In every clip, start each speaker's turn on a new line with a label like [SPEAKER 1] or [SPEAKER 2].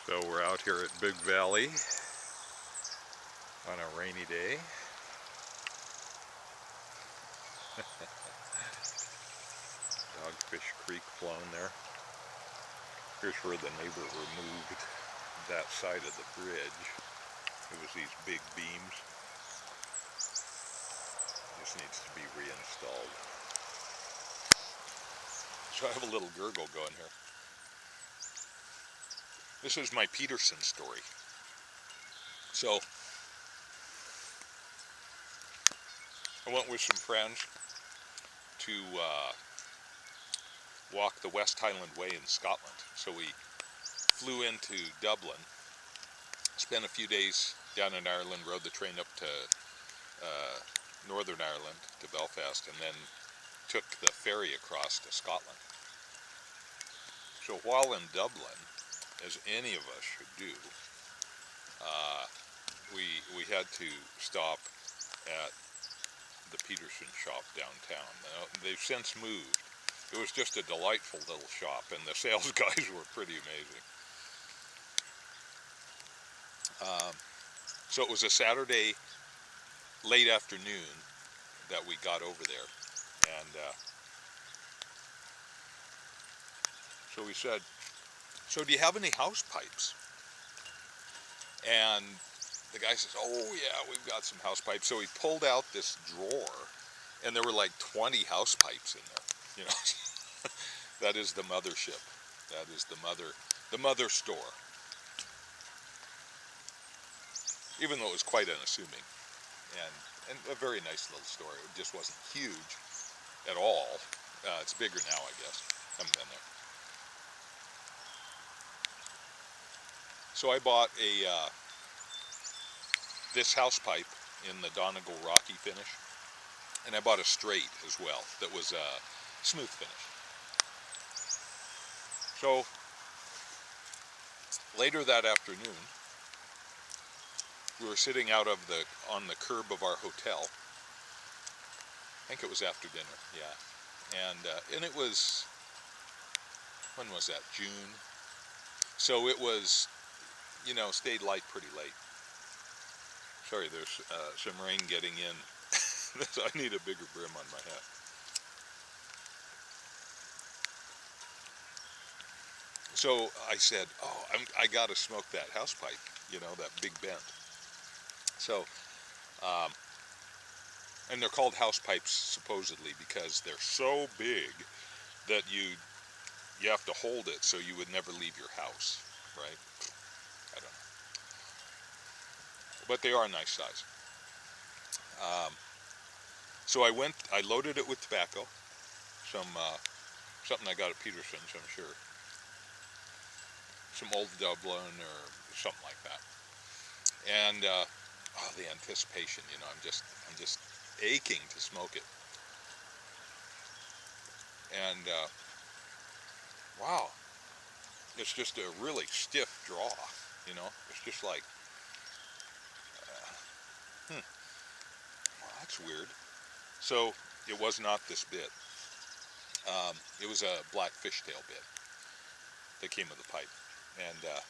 [SPEAKER 1] So we're out here at Big Valley on a rainy day. Dogfish Creek flowing there. Here's where the neighbor removed that side of the bridge. It was these big beams. This needs to be reinstalled. So I have a little gurgle going here. This is my Peterson story. So I went with some friends to walk the West Highland Way in Scotland. So we flew into Dublin, spent a few days down in Ireland, rode the train up to Northern Ireland, to Belfast, and then took the ferry across to Scotland. So while in Dublin, as any of us should do, we had to stop at the Peterson shop downtown. Now, they've since moved. It was just a delightful little shop, and the sales guys were pretty amazing. So it was a Saturday late afternoon that we got over there, and so we said, "So do you have any house pipes?" And the guy says, "Oh yeah, we've got some house pipes." So he pulled out this drawer, and there were like 20 house pipes in there. You know, that is the mothership. That is the mother store. Even though it was quite unassuming, and a very nice little store. It just wasn't huge at all. It's bigger now, I guess. Haven't been there. So I bought this house pipe in the Donegal Rocky finish, and I bought a straight as well that was a smooth finish. So later that afternoon, we were sitting out on the curb of our hotel. I think it was after dinner, yeah. And it was, when was that? June. So it was, stayed light pretty late. Sorry, there's some rain getting in. I need a bigger brim on my hat. So I said, "Oh, I got to smoke that house pipe, that big bent." So, and they're called house pipes supposedly because they're so big that you have to hold it so you would never leave your house, right? I don't know, but they are a nice size. Um, so I loaded it with tobacco, something I got at Peterson's, I'm sure, some Old Dublin or something like that, and the anticipation, I'm just aching to smoke it, and wow, it's just a really stiff draw, it's just like, well, that's weird. So it was not this bit. It was a black fishtail bit that came with the pipe, and I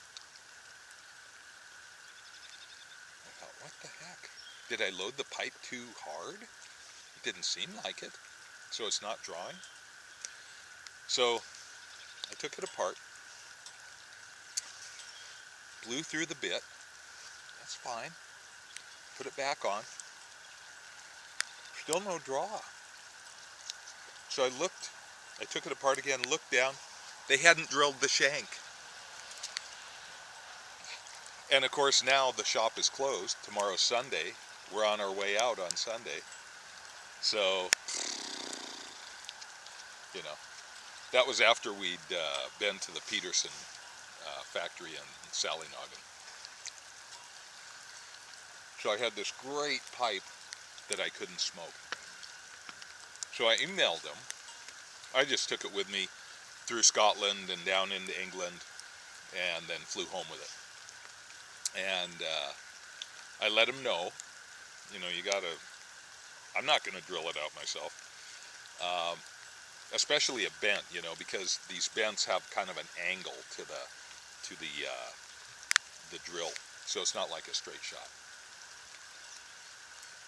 [SPEAKER 1] thought, what the heck? Did I load the pipe too hard? It didn't seem like it, so it's not drawing. So I took it apart, blew through the bit. That's fine. Put it back on. Still no draw. So I took it apart again, looked down. They hadn't drilled the shank. And of course now the shop is closed. Tomorrow's Sunday. We're on our way out on Sunday. So, that was after we'd been to the Peterson factory in Sallynoggin. So I had this great pipe that I couldn't smoke. So I emailed them. I just took it with me through Scotland and down into England, and then flew home with it. And I let them know, I'm not going to drill it out myself. Especially a bent, because these bents have kind of an angle to the the drill, so it's not like a straight shot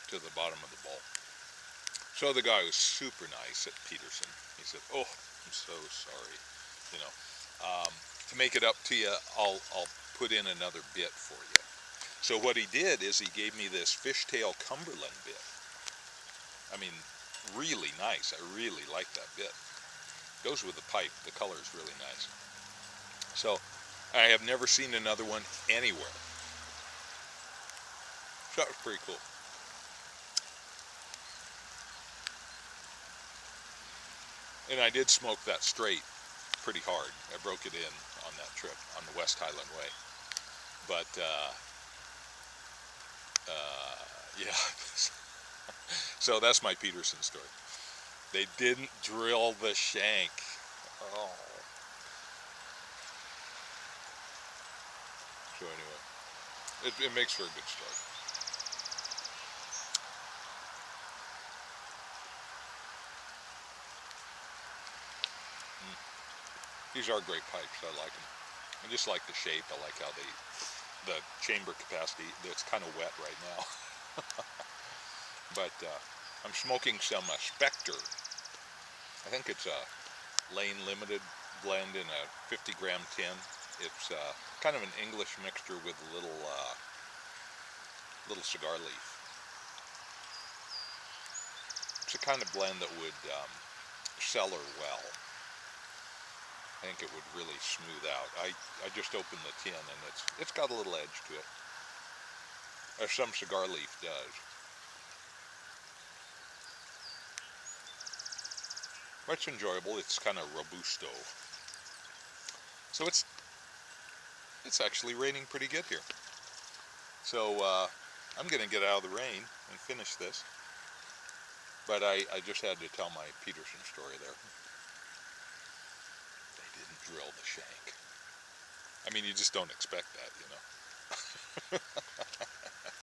[SPEAKER 1] to the bottom of the bowl. So the guy was super nice at Peterson. He said, "Oh, I'm so sorry. You know, to make it up to you, I'll put in another bit for you." So what he did is he gave me this fishtail Cumberland bit. I mean, really nice. I really like that bit. Goes with the pipe. The color is really nice. So I have never seen another one anywhere. So that was pretty cool. And I did smoke that straight pretty hard. I broke it in on that trip on the West Highland Way. But yeah. So that's my Peterson story. They didn't drill the shank. Oh. So anyway, it makes for a good story. These are great pipes. I like them. I just like the shape. I like how the chamber capacity. It's kind of wet right now. But I'm smoking some Spectre. I think it's a Lane Limited blend in a 50-gram tin. It's kind of an English mixture with a little cigar leaf. It's a kind of blend that would cellar well. I think it would really smooth out. I just opened the tin and it's got a little edge to it, as some cigar leaf does. But it's enjoyable. It's kind of robusto. So it's actually raining pretty good here. So I'm going to get out of the rain and finish this. But I just had to tell my Peterson story there. They didn't drill the shank. I mean, you just don't expect that, you know.